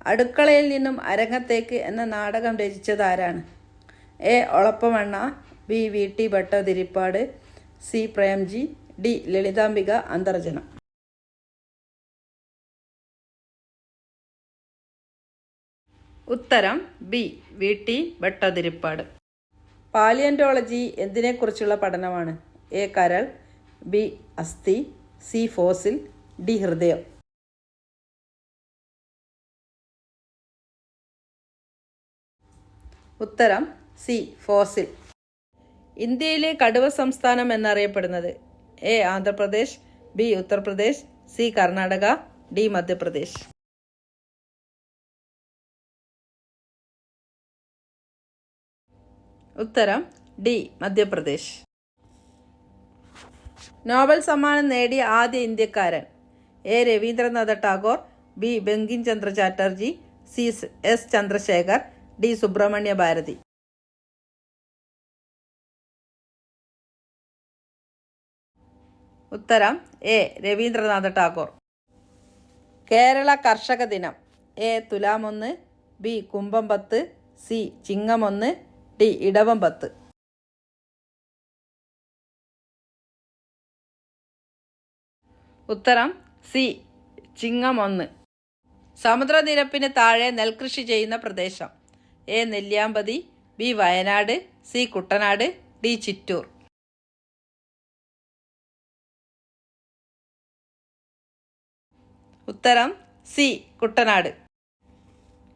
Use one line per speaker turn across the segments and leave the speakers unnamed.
അടുക്കളയിൽ നിന്നും അരങ്ങത്തേക്ക് എന്ന നാടകം രചിച്ചത് ആരാണ്? A. Olappamanna, B. V. T. Bhattathiripad, C. Premji, D. Lalithambika Antharjanam. ഉത്തരം B. V. T. Bhattathiripad. Palaeontology എന്തിനെക്കുറിച്ചുള്ള പഠനമാണ്? എ. കരൾ, ബി. അസ്ഥി, സി. Fossil, D. ഹൃദയം. ഉത്തരം സി. ഫോസിൽ. ഇന്ത്യയിലെ കടുവ സംസ്ഥാനം എന്നറിയപ്പെടുന്നത്? A. Andhra Pradesh, B. Uttar Pradesh, C. Karnataka, D. Madhya Pradesh. ഉത്തരം ഡി. മധ്യപ്രദേശ്. നോബൽ സമ്മാനം നേടിയ ആദ്യ ഇന്ത്യക്കാരൻ? A. Rabindranath Tagore, B. Bankim Chandra Chatterjee, C. S. Chandrasekhar, D. Subramania Bharati. ഉത്തരം എ. രവീന്ദ്രനാഥ ടാഗോർ. കേരള കർഷക ദിനം? എ. തുലാം 1, ബി. കുംഭം 10, സി. ചിങ്ങം 1, ഡി. ഇടവം 10. ഉത്തരം സി. ചിങ്ങം 1. സമുദ്രനിരപ്പിന് താഴെ നെൽകൃഷി ചെയ്യുന്ന പ്രദേശം? A. Nelliyampathy, B. Wayanad, C. Kuttanad, D. Chittur. ഉത്തരം സി. കുട്ടനാട്.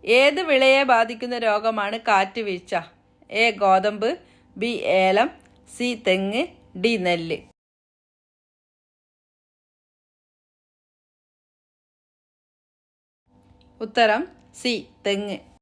ഏത് വിളയെ ബാധിക്കുന്ന രോഗമാണ് കാറ്റുവീഴ്ച? എ. ഗോതമ്പ്, ബി. ഏലം, സി. തെങ്ങ്, ഡി. നെല്ല്. ഉത്തരം സി. തെങ്ങ്.